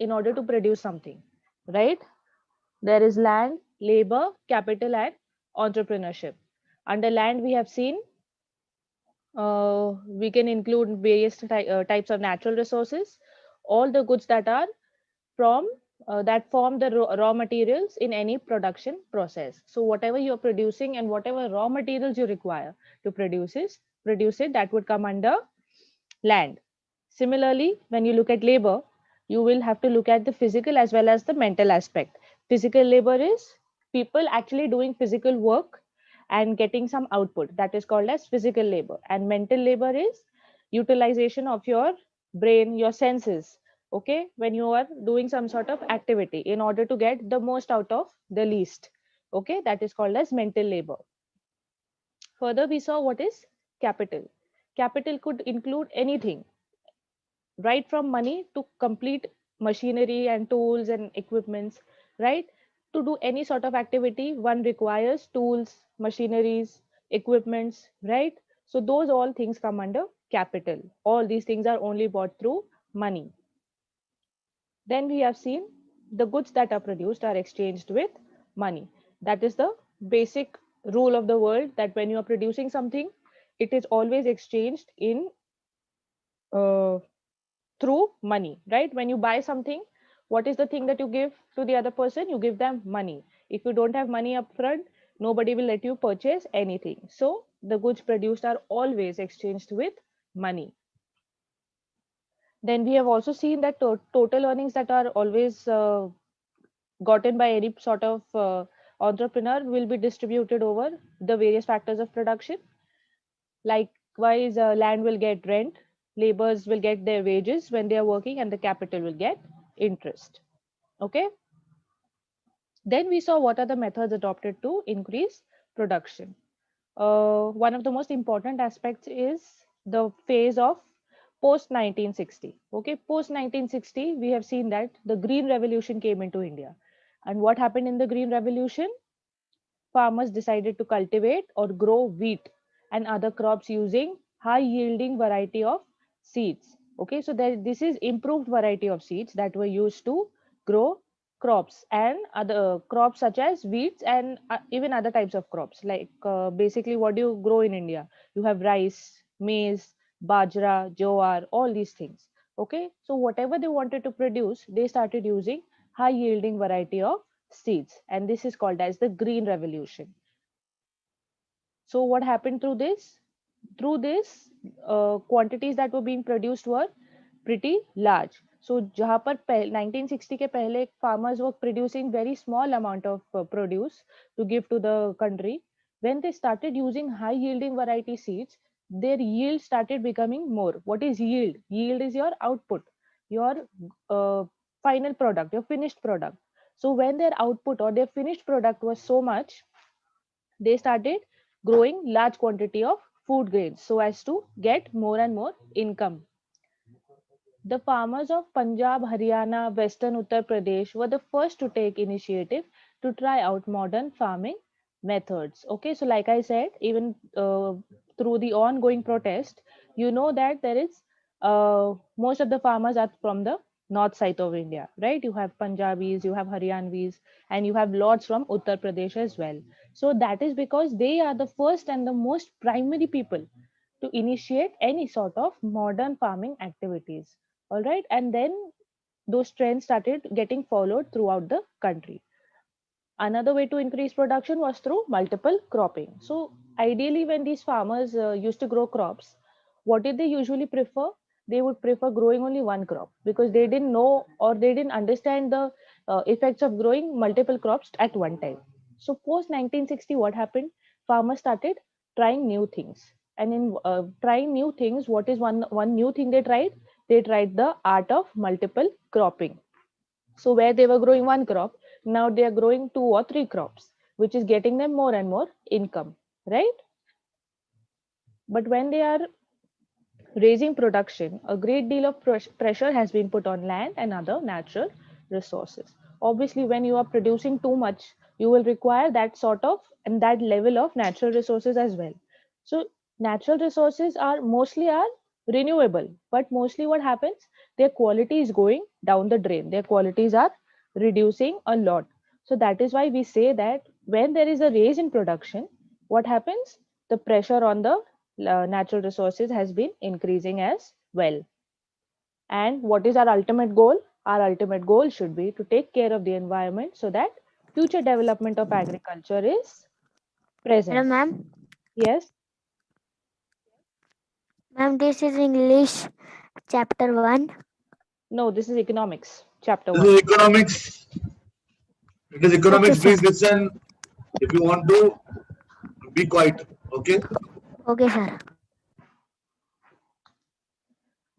in order to produce something, right? There is land, labor, capital, and entrepreneurship. Under land, we have seen we can include various types of natural resources, all the goods that are from that form the raw materials in any production process. So whatever you're producing and whatever raw materials you require to produce it, that would come under land. Similarly, when you look at labor, you will have to look at the physical as well as the mental aspect. Physical labor is people actually doing physical work and getting some output, that is called as physical labor. And mental labor is utilization of your brain, your senses, okay, when you are doing some sort of activity in order to get the most out of the least, okay, that is called as mental labor. Further, we saw what is capital. Capital could include anything, right from money to complete machinery and tools and equipments, right? To do any sort of activity, one requires tools, machineries, equipments, right? So those all things come under capital. All these things are only bought through money. Then we have seen the goods that are produced are exchanged with money. That is the basic rule of the world, that when you are producing something, it is always exchanged in uh, through money, right? When you buy something, what is the thing that you give to the other person? You give them money. If you don't have money up front, nobody will let you purchase anything. So the goods produced are always exchanged with money. Then we have also seen that total earnings that are always gotten by any sort of entrepreneur will be distributed over the various factors of production. Likewise, land will get rent, laborers will get their wages when they are working, and the capital will get interest. Okay. Then we saw what are the methods adopted to increase production. One of the most important aspects is the phase of post 1960. Okay, post 1960, we have seen that the Green Revolution came into India. And what happened in the Green Revolution? Farmers decided to cultivate or grow wheat and other crops using high yielding variety of seeds. Okay, so this is improved variety of seeds that were used to grow crops and other crops such as wheats and even other types of crops, like basically what do you grow in India? You have rice, maize, bajra, jowar, all these things. Okay, so whatever they wanted to produce, they started using high yielding variety of seeds, and this is called as the Green Revolution. So what happened through this? Through this, quantities that were being produced were pretty large. So जहाँ पर 1960 के पहले farmers were producing very small amount of produce to give to the country. When they started using high yielding variety seeds, their yield started becoming more. What is yield? Yield is your output, your final product, your finished product. So when their output or their finished product was so much, they started growing large quantity of food grains so as to get more and more income. The farmers of Punjab, Haryana, Western Uttar Pradesh were the first to take initiative to try out modern farming methods. Okay, so like I said, even through the ongoing protest, you know that there is most of the farmers are from the north side of India, right? You have Punjabis, you have Haryanvis, and you have lots from Uttar Pradesh as well. So that is because they are the first and the most primary people to initiate any sort of modern farming activities. All right, and then those trends started getting followed throughout the country. Another way to increase production was through multiple cropping. So ideally, when these farmers used to grow crops, what did they usually prefer? They would prefer growing only one crop because they didn't know or they didn't understand the effects of growing multiple crops at one time. So post 1960, what happened? Farmers started trying new things, and in trying new things, what is one new thing they tried? They tried the art of multiple cropping. So where they were growing one crop, now they are growing two or three crops, which is getting them more and more income, right? But when they are raising production, a great deal of pressure has been put on land and other natural resources. Obviously, when you are producing too much, you will require that sort of and that level of natural resources as well. So natural resources are mostly are renewable, but mostly what happens? their quality is going down the drain. Their qualities are reducing a lot. So that is why we say that when there is a raise in production, what happens? The pressure on the natural resources has been increasing as well. And what is our ultimate goal? Our ultimate goal should be to take care of the environment so that future development of agriculture is Hello, present. ma'am. Yes. Ma'am, this is English chapter 1. No, this is economics, chapter This is 1. economics. It is Okay, economics. sir. Please listen. If you want to, be quiet. Okay. Okay, sir.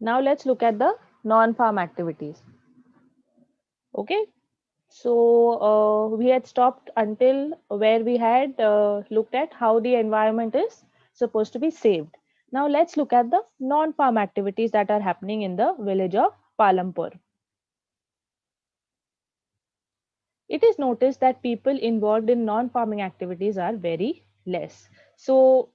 Now let's look at the non-farm activities. Okay. So we had stopped until where we had looked at how the environment is supposed to be saved. Now let's look at the non-farm activities that are happening in the village of Palampur. It is noticed that people involved in non-farming activities are very less. So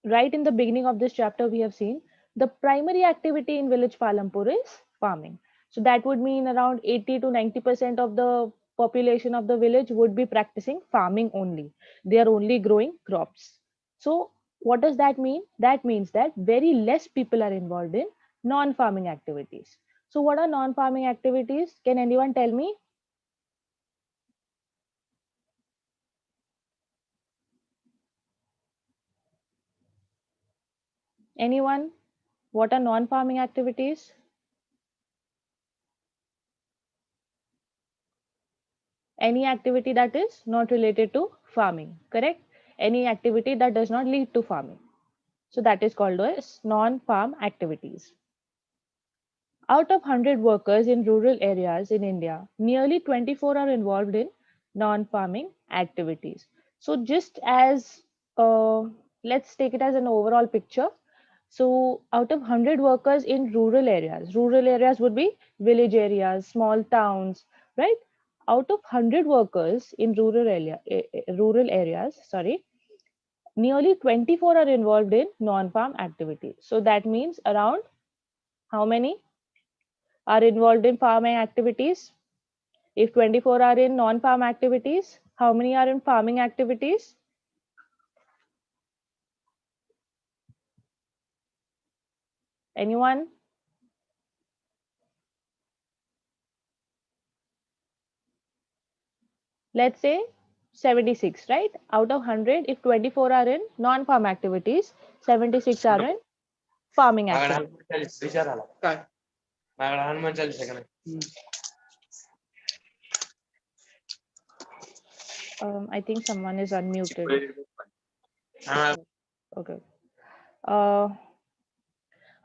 right in the beginning of this chapter, we have seen the primary activity in village Palampur is farming. So that would mean around 80 to 90% of the population of the village would be practicing farming only. They are only growing crops. So what does that mean? That means that very less people are involved in non-farming activities. So what are non-farming activities? Can anyone tell me? Anyone? What are non-farming activities? Any activity that is not related to farming, correct? Any activity that does not lead to farming. So that is called as non-farm activities. Out of 100 workers in rural areas in India, nearly 24 are involved in non-farming activities. So just as let's take it as an overall picture. So out of 100 workers in rural areas would be village areas, small towns, right? Out of 100 workers in rural areas, sorry, nearly 24 are involved in non-farm activities. So that means around how many are involved in farming activities? If 24 are in non-farm activities, how many are in farming activities? Anyone? Let's say 76, right? Out of 100, if 24 are in non-farm activities, 76 are in farming activities. I think someone is unmuted. Okay. Uh,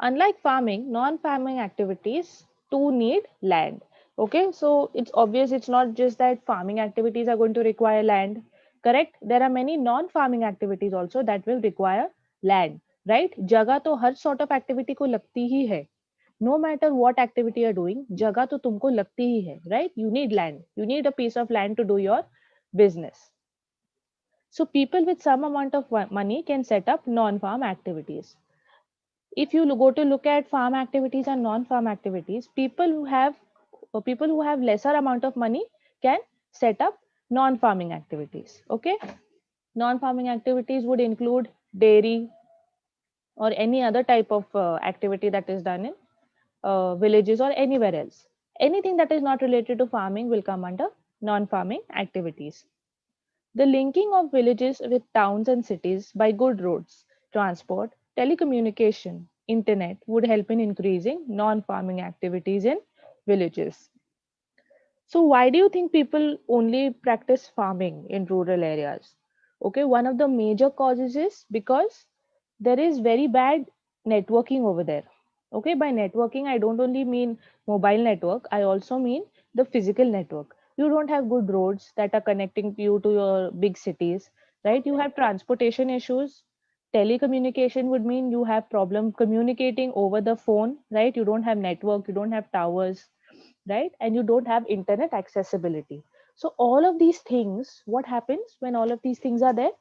Unlike farming, non-farming activities too need land. Okay, so it's obvious it's not just that farming activities are going to require land, correct? There are many non-farming activities also that will require land, right? जगह तो हर sort of activity को लगती ही है. No matter what activity you're doing, जगह तो तुमको लगती ही है, right? You need land. You need a piece of land to do your business. So people with some amount of money can set up non-farm activities. If you go to look at farm activities and non-farm activities, people who have lesser amount of money can set up non-farming activities. Okay, non-farming activities would include dairy or any other type of activity that is done in villages or anywhere else. Anything that is not related to farming will come under non-farming activities. The linking of villages with towns and cities by good roads, transport, telecommunication, internet would help in increasing non-farming activities in villages. So why do you think people only practice farming in rural areas? Okay, one of the major causes is because there is very bad networking over there. Okay, by networking, I don't only mean mobile network, I also mean the physical network. You don't have good roads that are connecting you to your big cities, right? You have transportation issues. Telecommunication would mean you have problem communicating over the phone, right? You don't have network, you don't have towers, right? And you don't have internet accessibility. So all of these things, what happens when all of these things are there?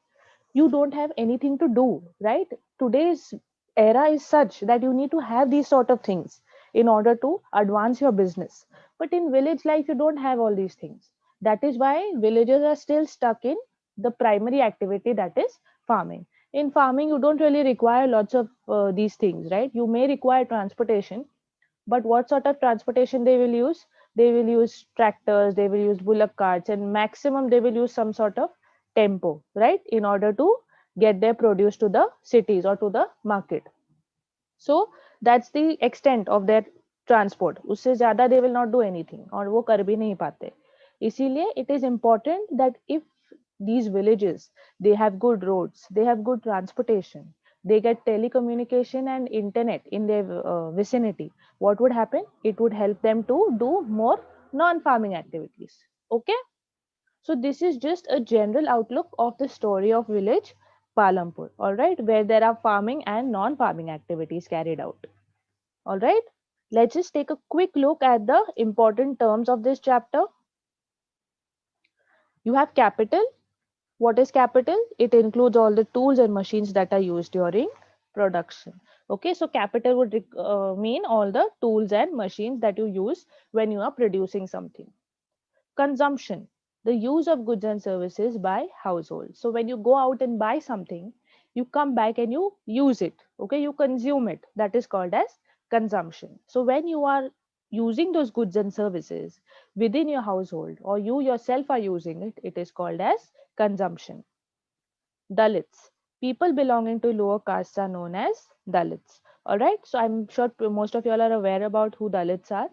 You don't have anything to do, right? Today's era is such that you need to have these sort of things. in order to advance your business. But in village life, you don't have all these things. That is why villagers are still stuck in the primary activity, that is farming. In farming, you don't really require lots of these things, right? You may require transportation, but what sort of transportation they will use? They will use tractors, they will use bullock carts, and maximum they will use some sort of tempo, right? In order to get their produce to the cities or to the market. So that's the extent of their transport. उससे ज़्यादा they will not do anything और वो कर भी नहीं पाते. इसीलिए it is important that if these villages, they have good roads, they have good transportation, they get telecommunication and internet in their vicinity, what would happen? It would help them to do more non-farming activities. Okay, so this is just a general outlook of the story of village Palampur, all right, where there are farming and non-farming activities carried out. All right, let's just take a quick look at the important terms of this chapter. You have capital. What is capital? It includes all the tools and machines that are used during production. Okay, so capital would mean all the tools and machines that you use when you are producing something. Consumption, the use of goods and services by households. So when you go out and buy something, you come back and you use it. Okay, you consume it. That is called as consumption. So when you are using those goods and services within your household, or you yourself are using it, it is called as consumption. Dalits. People belonging to lower castes are known as Dalits. All right. So I'm sure most of you all are aware about who Dalits are.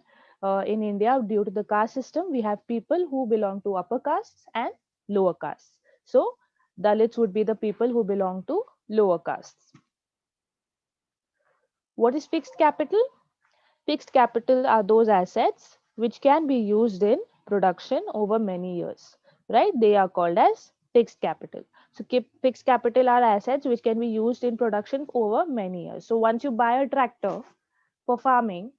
In India, due to the caste system, we have people who belong to upper castes and lower castes. So Dalits would be the people who belong to lower castes. What is fixed capital? Fixed capital are those assets which can be used in production over many years, right? They are called as fixed capital. So fixed capital are assets which can be used in production over many years. So once you buy a tractor for farming,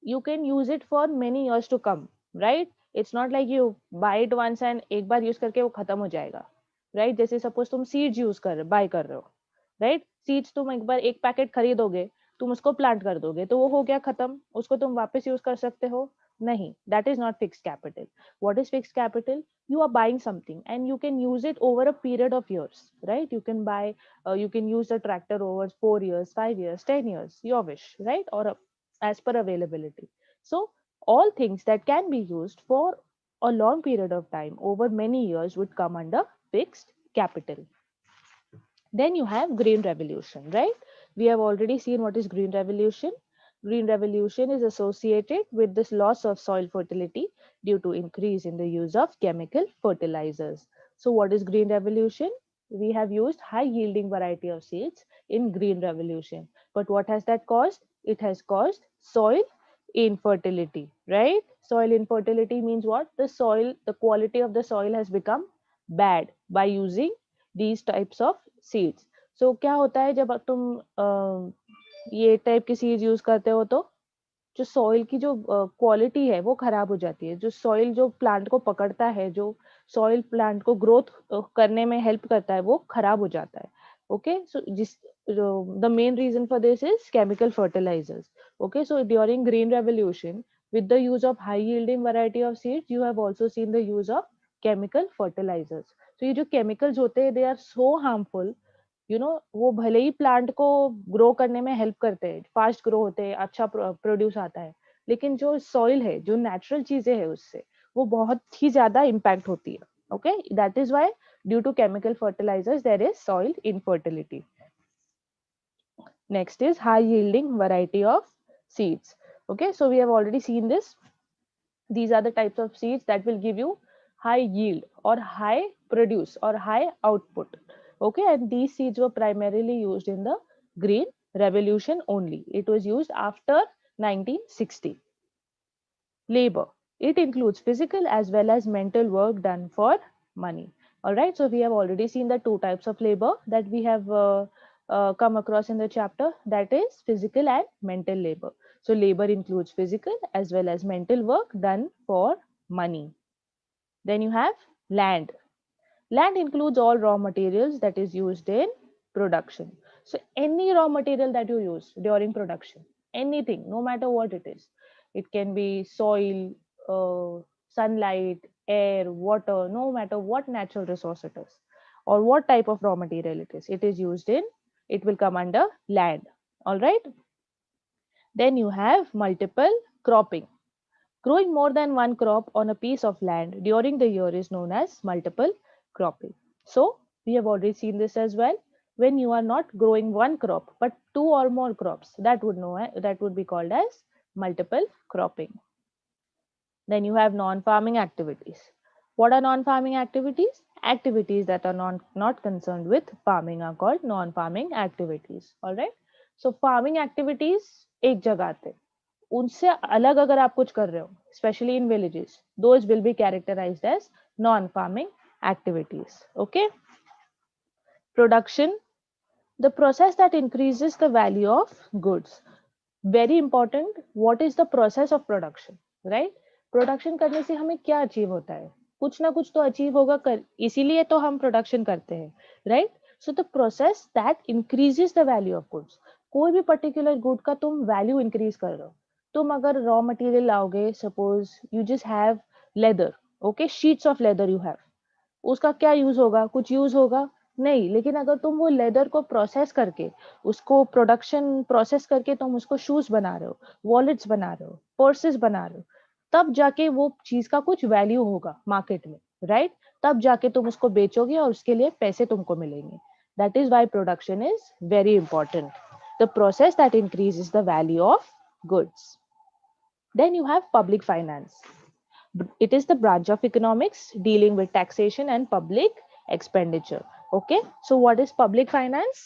you can use it for many years to come, right? It's not like you buy it once and एक बार use करके वो खत्म हो जाएगा, right? जैसे suppose तुम seeds use buy कर रहे हो, right? Seeds तुम एक बार एक पैकेट खरीदोगे, तुम उसको प्लांट कर दोगे तो वो हो गया खत्म, उसको तुम वापस यूज कर सकते हो नहीं. That is not fixed capital. What is fixed capital? You are buying something and you can use it over a period of years, right? You can buy, you can use a tractor over 4 years, 5 years, 10 years, your wish, right? Or as per availability. So all things that can be used for a long period of time over many years would come under fixed capital. Then you have green revolution, right? We have already seen what is green revolution. Green revolution is associated with this loss of soil fertility due to increase in the use of chemical fertilizers. So what is green revolution? We have used high yielding variety of seeds in green revolution. But what has that caused? It has caused soil infertility, right? Soil infertility means what? The soil, the quality of the soil has become bad by using these types of seeds. So क्या होता है जब तुम ये type के seeds use करते हो तो जो सॉइल की जो क्वालिटी है वो खराब हो जाती है. जो सॉइल जो प्लांट को पकड़ता है, जो सॉइल प्लांट को ग्रोथ करने में हेल्प करता है, वो खराब हो जाता है. ओके, सो जिस the main reason for this is chemical fertilisers. Okay, so during green revolution with the use of high yielding variety of seeds, you have also seen the use of chemical fertilizers. So ये जो chemicals होते हैं, they are so harmful. वो भले ही plant को grow करने में help करते हैं, फास्ट ग्रो होते हैं, अच्छा प्रोड्यूस आता है, लेकिन जो सॉइल है, जो नेचुरल चीजें हैं, उससे वो बहुत ही ज्यादा इम्पैक्ट होती है. Okay, that is why due to chemical fertilisers there is soil infertility. Next is high yielding variety of seeds. Okay, so we have already seen this. These are the types of seeds that will give you high yield or high produce or high output. Okay, and these seeds were primarily used in the green revolution only. It was used after 1960. Labor, it includes physical as well as mental work done for money. All right, so we have already seen the two types of labor that we have come across in the chapter, that is physical and mental labor. So labor includes physical as well as mental work done for money. Then you have land. Land includes all raw materials that is used in production. So any raw material that you use during production, anything, no matter what it is. It can be soil, sunlight, air, water, no matter what natural resource it is or what type of raw material it is used in, it will come under land. All right. Then you have multiple cropping. Growing more than one crop on a piece of land during the year is known as multiple cropping. So, we have already seen this as well. When you are not growing one crop but two or more crops, that would be called as multiple cropping. Then you have non-farming activities. What are non-farming activities? Activities that are not concerned with farming are called non-farming activities. All right. So farming activities एक जगह आते हैं. उनसे अलग अगर आप कुछ कर रहे हो, especially in villages, those will be characterized as non-farming activities. Okay. Production, the process that increases the value of goods. Very important, what is the process of production, right? Production करने से हमें क्या अचीव होता है? कुछ ना कुछ तो अचीव होगा, इसीलिए तो हम प्रोडक्शन करते हैं, right? So the process that increases the value of goods. कोई भी पर्टिकुलर गुड का तुम वैल्यू इंक्रीज कर रहे हो. तुम अगर रॉ मटेरियल लाओगे, suppose you just have leather, okay, sheets of leather you have, उसका क्या यूज होगा? कुछ यूज होगा नहीं. लेकिन अगर तुम वो लेदर को प्रोसेस करके, उसको प्रोडक्शन प्रोसेस करके तुम उसको शूज बना रहे हो, वॉलेट्स बना रहे हो, पर्सेस बना रहे हो, तब जाके वो चीज का कुछ वैल्यू होगा मार्केट में, राइट? तब जाके तुम उसको बेचोगे और उसके लिए पैसे तुमको मिलेंगे. That is why production is very important. The process that increases the value of goods. Then you have public finance. It is the branch of economics dealing with taxation and public expenditure. Okay, so what is public finance?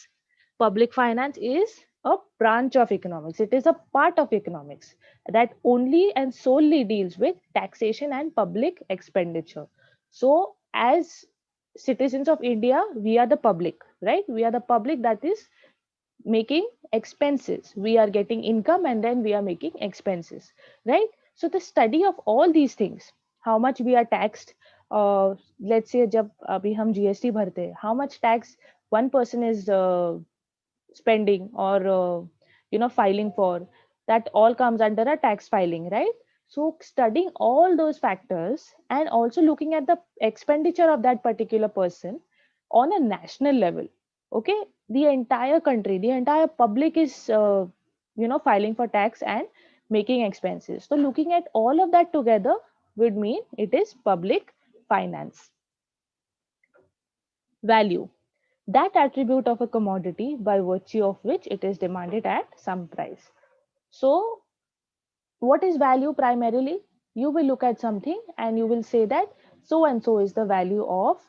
Public finance is a branch of economics. It is a part of economics that only and solely deals with taxation and public expenditure. So, as citizens of India, we are the public, right? We are the public that is making expenses. We are getting income and then we are making expenses, right? So the study of all these things, how much we are taxed, let's say जब अभी हम GST भरते हैं, how much tax one person is spending or filing for, that all comes under a tax filing, right? So studying all those factors and also looking at the expenditure of that particular person on a national level. Okay, the entire country, the entire public is filing for tax and making expenses. So looking at all of that together would mean it is public finance. Value, that attribute of a commodity by virtue of which it is demanded at some price. So what is value? Primarily, you will look at something and you will say that so and so is the value of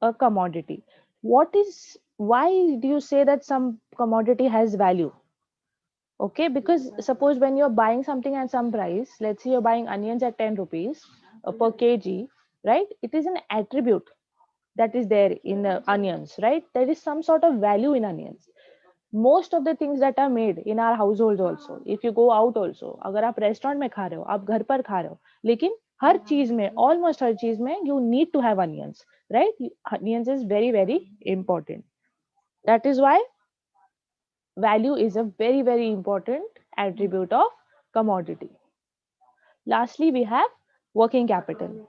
a commodity. What is, why do you say that some commodity has value? Okay, because suppose when you're buying something at some price, let's say you're buying onions at 10 rupees per kg, right? It is an attribute that is there in the onions, right? There is some sort of value in onions. Most of the things that are made in our households also, if you go out also, अगर आप restaurant में खा रहे हो, आप घर पर खा रहे हो, लेकिन हर चीज में, ऑलमोस्ट हर चीज में, you need to have onions, right? Onions is very very important. That is why value is a very very important attribute of commodity. Lastly, we have working capital.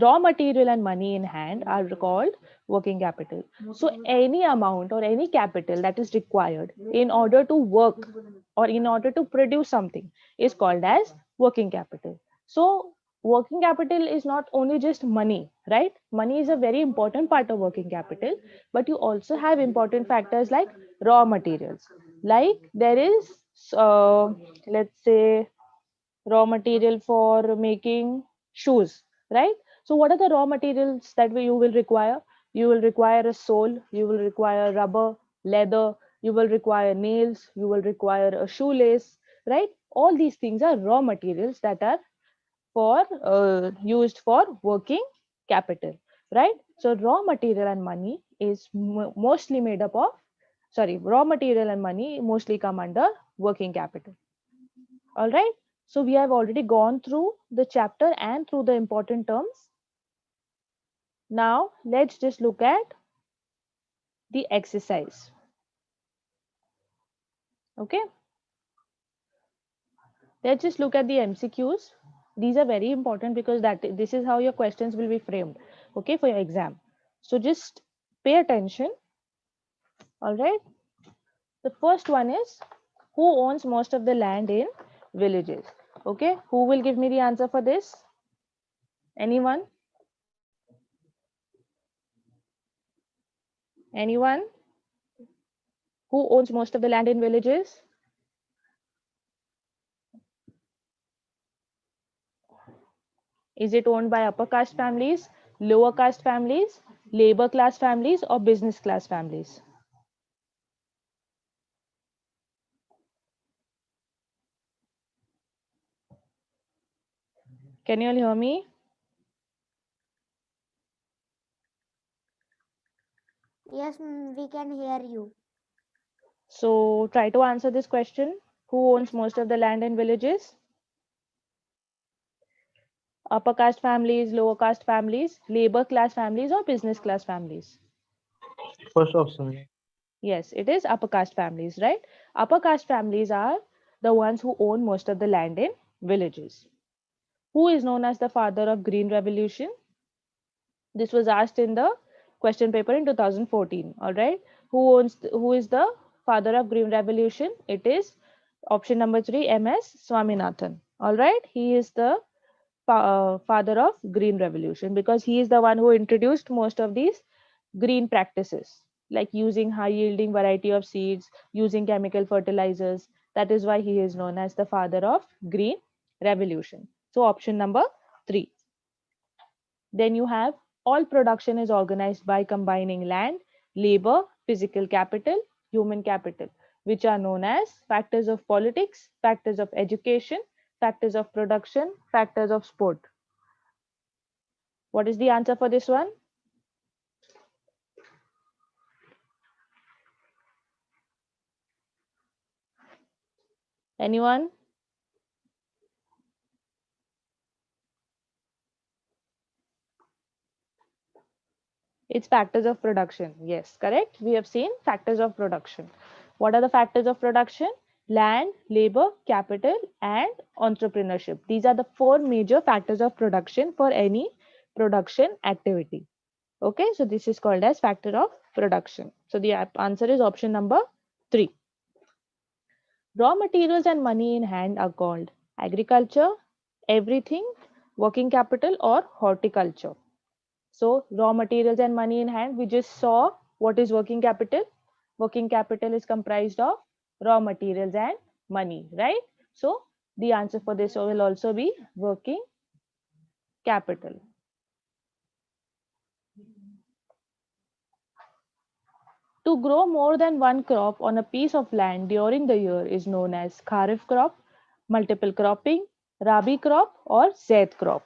Raw material and money in hand are called working capital. So any amount or any capital that is required in order to work or in order to produce something is called as working capital. So working capital is not only just money, right? Money is a very important part of working capital, but you also have important factors like raw materials. Like there is, let's say, raw material for making shoes, right? So what are the raw materials that you will require? You will require a sole, you will require rubber, leather, you will require nails, you will require a shoelace, right? All these things are raw materials that are for used for working capital, right? So raw material and money is mostly made up of, sorry, raw material and money mostly come under working capital. All right. So we have already gone through the chapter and through the important terms. Now let's just look at the exercise. Okay. Let's just look at the MCQs. These are very important because this is how your questions will be framed, okay, for your exam. So just pay attention. All right. The first one is, who owns most of the land in villages? Okay, who will give me the answer for this? Anyone? Anyone? Who owns most of the land in villages? Is it owned by upper caste families, lower caste families, labor class families, or business class families? Can you all hear me? Yes, we can hear you. So try to answer this question. Who owns most of the land in villages? Upper caste families, lower caste families, labor class families, or business class families? First option. Yes, it is upper caste families, right? Upper caste families are the ones who own most of the land in villages. Who is known as the father of Green Revolution? This was asked in the question paper in 2014. All right. Who is the father of Green Revolution? It is option number 3, MS Swaminathan. All right. He is the father of Green Revolution because he is the one who introduced most of these green practices, like using high yielding variety of seeds, using chemical fertilizers. That is why he is known as the father of Green Revolution. So option number 3. Then you have, all production is organized by combining land, labor, physical capital, human capital, which are known as factors of politics, factors of education, factors of production, factors of sport. What is the answer for this one? Anyone? It's factors of production. Yes, correct. We have seen factors of production. What are the factors of production? Land, labor, capital, and entrepreneurship. These are the 4 major factors of production for any production activity. Okay, so this is called as factor of production. So the answer is option number 3. Raw materials and money in hand are called agriculture, everything, working capital, or horticulture. So raw materials and money in hand, we just saw what is working capital. Working capital is comprised of raw materials and money, right? So the answer for this will also be working capital. To grow more than one crop on a piece of land during the year is known as kharif crop, multiple cropping, rabi crop, or zaid crop.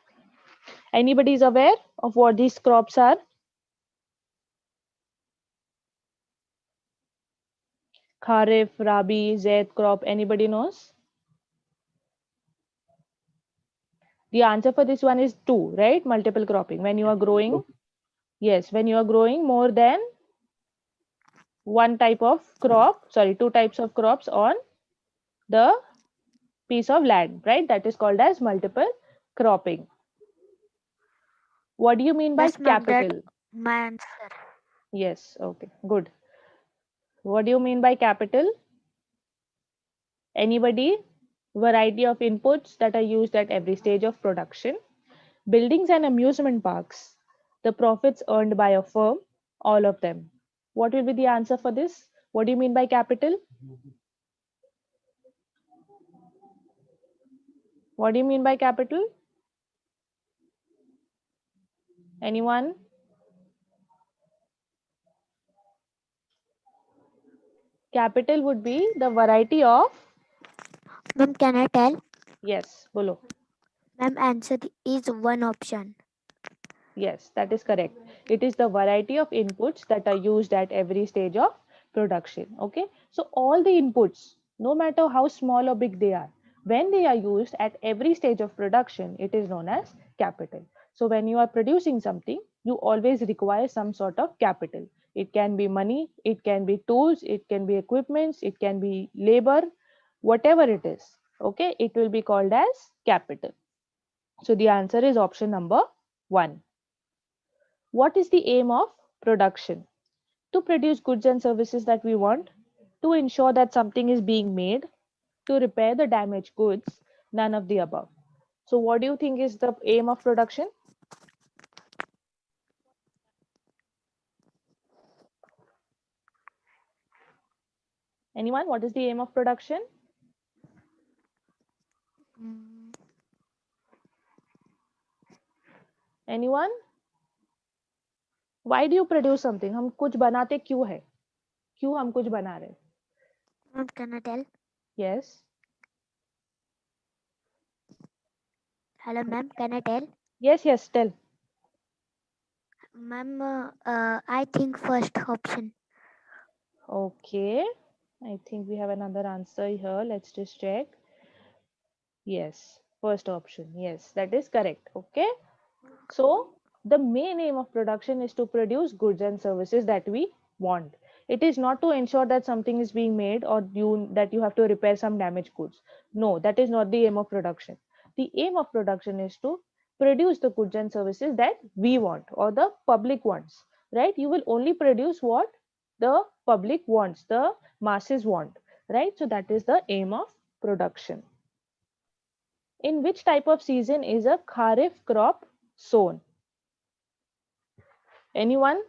Anybody is aware of what these crops are? Kharif, rabi, zaid crop. Anybody knows? The answer for this one is 2, right? Multiple cropping. When you are growing, yes, when you are growing more than one type of crop, sorry, 2 types of crops on the piece of land, right? That is called as multiple cropping. What do you mean by Yes, ma'am, that capital? my answer. Yes, okay, good. What do you mean by capital? Anybody? Variety of inputs that are used at every stage of production. Buildings and amusement parks. The profits earned by a firm, all of them. What will be the answer for this? What do you mean by capital? What do you mean by capital? Anyone? Capital would be the variety of, Ma'am, can I tell? yes, bolo. Ma'am, answer is one option. Yes, that is correct. It is the variety of inputs that are used at every stage of production. Okay. So all the inputs, no matter how small or big they are, when they are used at every stage of production, it is known as capital. So when you are producing something, you always require some sort of capital. It can be money, it can be tools, it can be equipments, it can be labor, whatever it is. Okay, it will be called as capital. So the answer is option number 1. What is the aim of production? To produce goods and services that we want, to ensure that something is being made, to repair the damaged goods, none of the above. So what do you think is the aim of production? Anyone? What is the aim of production? Mm, Anyone? Why do you produce something? हम कुछ बनाते क्यों है? क्यों हम कुछ बना रहे? Ma'am, can I tell? Yes. Hello, ma'am. Can I tell? Yes, yes, tell. Ma'am, I think first option. Okay. I think we have another answer here. Let's just check. Yes, first option. Yes, that is correct. Okay. So, the main aim of production is to produce goods and services that we want. It is not to ensure that something is being made or that you have to repair some damaged goods. No, that is not the aim of production. The aim of production is to produce the goods and services that we want or the public wants, right? You will only produce what the public wants, the masses want, right? So that is the aim of production. In which type of season is a kharif crop sown? Anyone?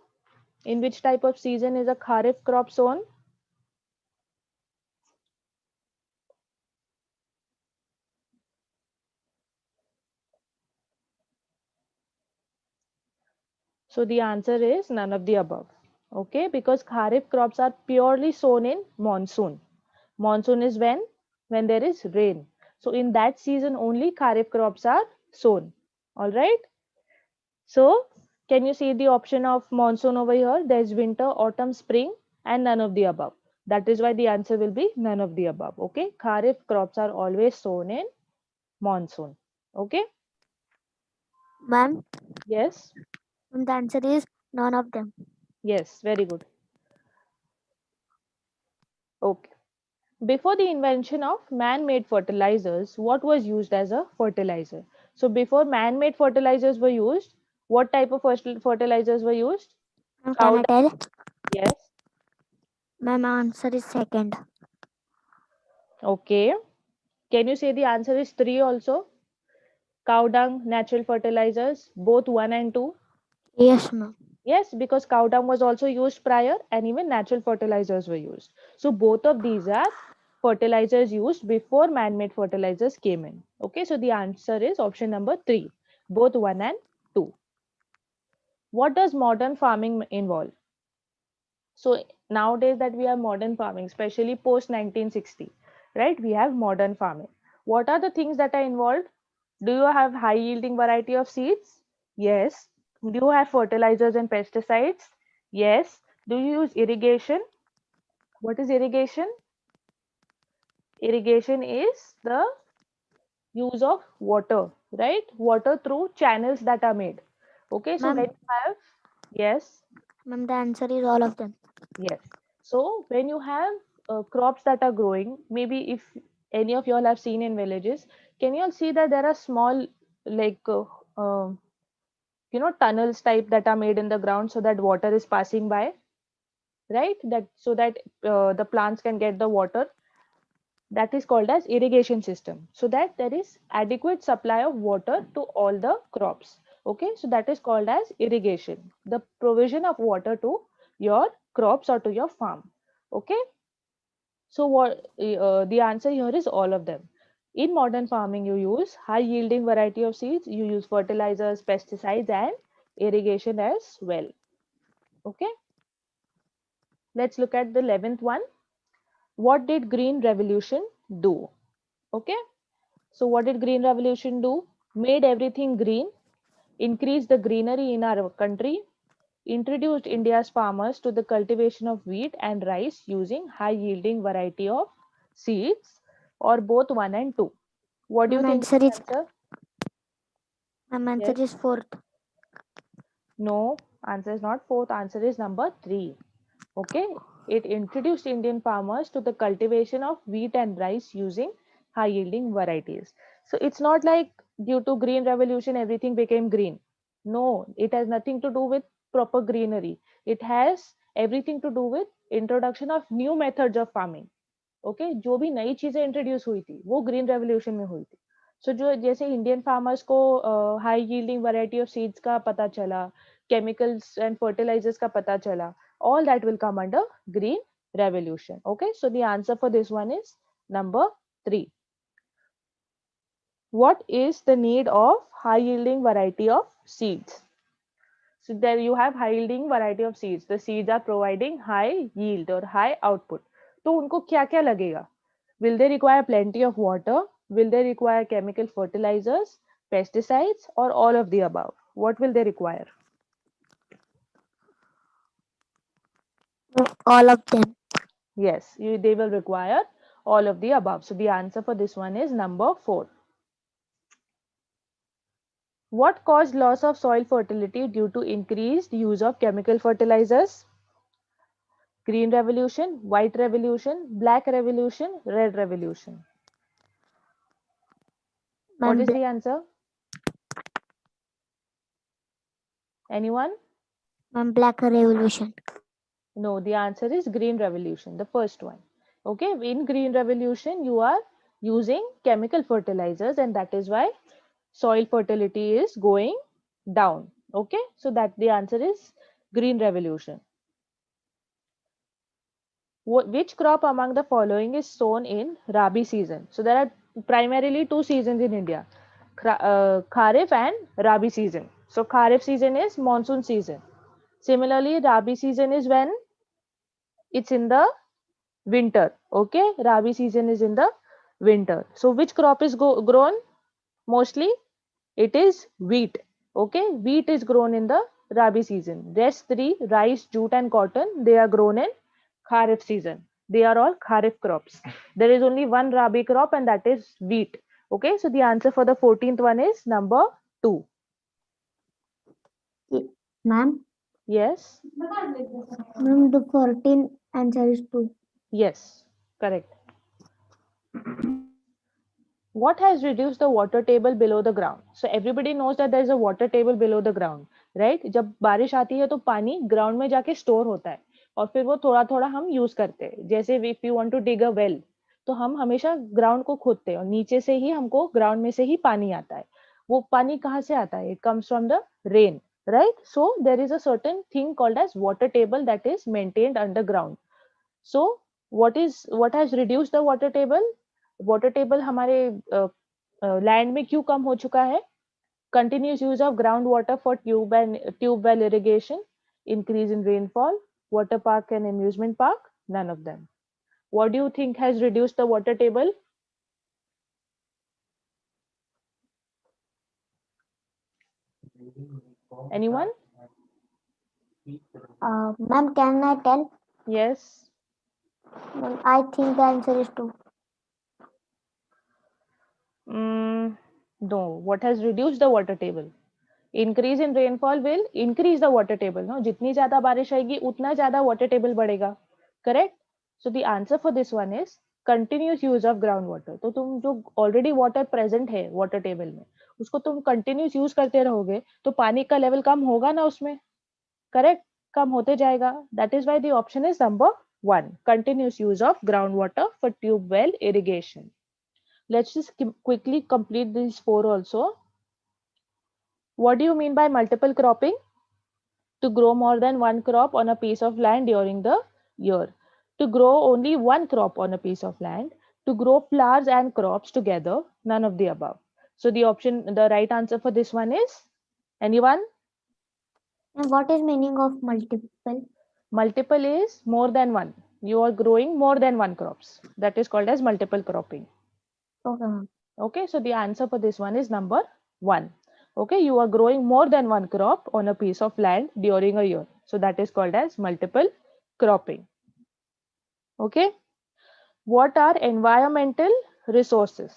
In which type of season is a kharif crop sown? So the answer is none of the above. Okay, because kharif crops are purely sown in monsoon. Monsoon is when there is rain. So in that season only kharif crops are sown. All right. So can you see the option of monsoon over here? There's winter, autumn, spring, and none of the above. That is why the answer will be none of the above. Okay, kharif crops are always sown in monsoon. Okay. Ma'am, Yes. the answer is none of them. Yes. Very good. Okay. Before the invention of man-made fertilizers, what was used as a fertilizer? So before man-made fertilizers were used, what type of fertilizers were used? Ma'am, Cow can I dung. tell? Yes. Ma'am, answer is second. Okay. Can you say the answer is 3 also? Cow dung, natural fertilizers, both 1 and 2? Yes, ma'am. Yes, because cow dung was also used prior and even natural fertilizers were used. So both of these are fertilizers used before man-made fertilizers came in. Okay, so the answer is option number 3, both 1 and 2. What does modern farming involve? So nowadays that we have modern farming, especially post 1960, right? We have modern farming. What are the things that are involved? Do you have high yielding variety of seeds? Yes. Do you have fertilizers and pesticides? Yes. Do you use irrigation? What is irrigation? Irrigation is the use of water, right? Water through channels that are made. Okay, so when Ma'am, you have, yes, ma'am, the answer is all of them. yes. So when you have crops that are growing, maybe if any of you all have seen in villages, can you all see that there are small, like, tunnels type that are made in the ground so that water is passing by, right? That so that the plants can get the water. That is called as irrigation system, so that there is adequate supply of water to all the crops. Okay, so that is called as irrigation, the provision of water to your crops or to your farm. Okay, so the answer here is all of them. In modern farming, you use high yielding variety of seeds, you use fertilizers, pesticides, and irrigation as well. Okay, let's look at the 11th one. What did green revolution do? Okay, so what did green revolution do? Made everything green, increased the greenery in our country, introduced India's farmers to the cultivation of wheat and rice using high yielding variety of seeds, or both 1 and 2. What do you Ma'am, think is answer the is answer? ma'am, answer Yes. is fourth. No, answer is not fourth, answer is number 3. Okay, it introduced Indian farmers to the cultivation of wheat and rice using high yielding varieties. So it's not like due to green revolution everything became green. No, it has nothing to do with proper greenery. It has everything to do with introduction of new methods of farming. Okay जो भी नई चीजें introduce हुई थी वो green revolution में हुई थी. सो जो जैसे इंडियन फार्मर्स को high yielding variety of seeds का पता चला, केमिकल्स एंड फर्टिलाइजर्स का पता चला, all that will come under green revolution. Okay, so the answer for this one is number 3. What is the need of high yielding variety of seeds? So there you have high yielding variety of seeds. The seeds are providing high yield or high output. तो उनको क्या क्या लगेगा? Will they require plenty of water? Will they require chemical fertilizers, pesticides, or all of the above? What will they require? All of them. Yes, they will require all of the above. So the answer for this one is number 4. What caused loss of soil fertility due to increased use of chemical fertilizers? Green revolution, white revolution, black revolution, red revolution. What Ma'am, is the answer? Anyone? ma'am, black revolution. No, the answer is green revolution, the first one. Okay, in green revolution, you are using chemical fertilizers, and that is why soil fertility is going down. Okay, so that the answer is green revolution. Which crop among the following is sown in Rabi season? So there are primarily 2 seasons in India, Kharif and Rabi season. So Kharif season is monsoon season. Similarly, Rabi season is when it's in the winter. Okay, Rabi season is in the winter. So which crop is grown mostly? It is wheat. Okay, wheat is grown in the Rabi season. Rest 3, rice, jute and cotton, they are grown in Kharif season. They are all Kharif crops. There is only one Rabi crop, and that is wheat. Okay, so the answer for the 14th one is number 2. Ma'am, Yes, ma'am, the 14 answer is 2. yes, correct. What has reduced the water table below the ground? So everybody knows that there is a water table below the ground, right? जब बारिश आती है तो पानी ground में जाके store होता है और फिर वो थोड़ा थोड़ा हम यूज करते हैं. जैसे if you want to dig a well, तो हम हमेशा ग्राउंड को खोदते हैं और नीचे से ही हमको ग्राउंड में से ही पानी आता है. वो पानी कहाँ से आता है? It comes from the rain, right? So there is a certain thing called as water table that is maintained underground. So what has reduced the water table? Water table हमारे लैंड में क्यों कम हो चुका है? Continuous use of ground water for tube well irrigation, increase in rainfall, water park and amusement park, none of them. What do you think has reduced the water table? Anyone? Ma'am, can I tell? Yes. Ma'am, I think the answer is 2. No. What has reduced the water table? Increase in rainfall will increase the water table. No, जितनी ज्यादा बारिश आएगी उतना ज्यादा water table बढ़ेगा. Correct? So the answer for this one is continuous use of groundwater. तो तुम जो already water present है water table में, उसको तुम continuous use करते रहोगे तो पानी का level कम होगा ना उसमें. Correct? कम होते जाएगा. That is why the option is number 1. Continuous use of groundwater for tube well irrigation. Let's just quickly complete these 4 also. What do you mean by multiple cropping? To grow more than one crop on a piece of land during the year. To grow only one crop on a piece of land. To grow flowers and crops together. None of the above. So the right answer for this one is, anyone? And what is meaning of multiple? Multiple is more than one. You are growing more than one crops. That is called as multiple cropping. Okay, ma'am. Okay, so the answer for this one is number 1. Okay, you are growing more than one crop on a piece of land during a year. So that is called as multiple cropping. Okay, what are environmental resources?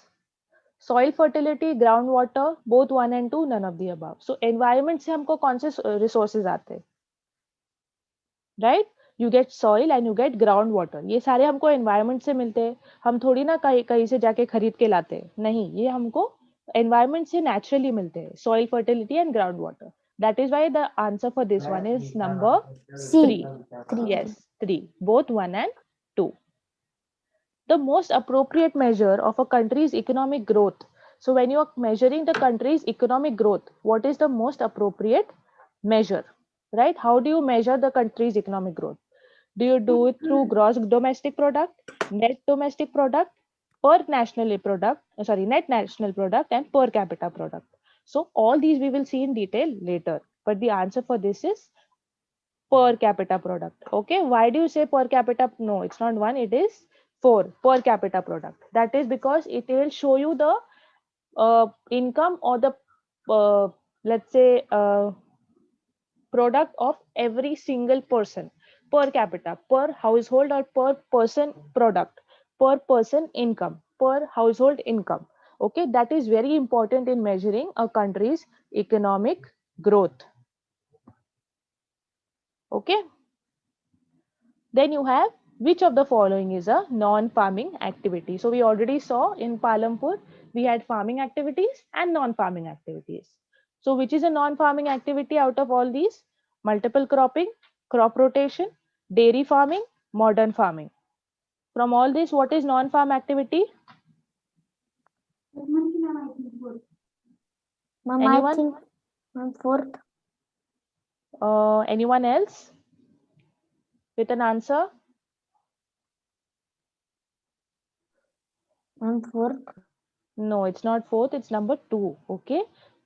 Soil fertility, groundwater, both 1 and 2, none of the above. So environment से हमको कौन से resources आते हैं? Right? you get soil and you get ground water. ये सारे हमको environment से मिलते हैं, हम थोड़ी ना कहीं कहीं से जाके खरीद के लाते हैं, नहीं, ये हमको environment से naturally मिलते हैं, soil fertility and ground water. That is why the answer for this one is number C. 3. Yes, 3, both 1 and 2. The most appropriate measure of a country's economic growth. So when you are measuring the country's economic growth, what is the most appropriate measure, right? How do you measure the country's economic growth? Do you do it through gross domestic product, net domestic product, net national product, and per capita product? So all these we will see in detail later, but the answer for this is per capita product. Okay, why do you say per capita? No, it's not 1, it is 4, per capita product. That is because it will show you the income or the let's say product of every single person, per capita, per household, or per person product, per person income, per household income. Okay, that is very important in measuring a country's economic growth. Okay, then you have, which of the following is a non-farming activity? So we already saw in Palampur, we had farming activities and non-farming activities. So which is a non-farming activity out of all these? Multiple cropping, crop rotation, dairy farming, modern farming. From all this, what is non-farm activity? Ma'am, Anyone? I think ma'am, 4th. Anyone else with an answer? Ma'am, 4th. No, it's not 4th, it's number 2. Okay,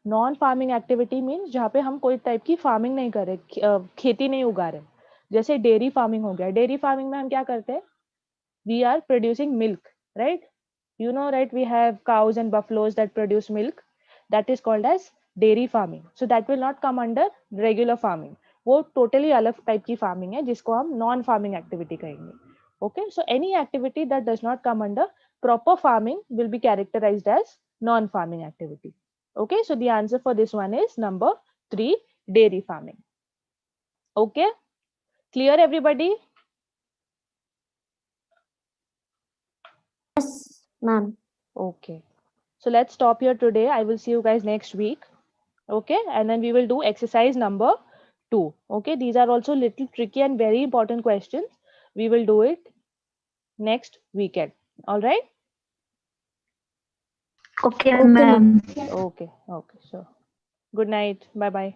non farming activity means जहाँ पे हम कोई type की farming नहीं कर रहे, खेती नहीं उगा रहे. जैसे डेयरी फार्मिंग हो गया. डेयरी फार्मिंग में हम क्या करते हैं? We are producing milk, right? You know, right? We have cows and buffaloes that produce milk. That is called as dairy farming. So that will not come under regular farming. वो totally अलग type की farming है जिसको हम non farming activity कहेंगे. Okay, so any activity that does not come under proper farming will be characterized as non farming activity. Okay, so the answer for this one is number 3, dairy farming. Okay, clear everybody? Yes, ma'am. Okay, so let's stop here today. I will see you guys next week. Okay, and then we will do exercise number 2. Okay, these are also little tricky and very important questions. We will do it next weekend. All right? Okay, ma'am. Okay, so good night. Bye bye.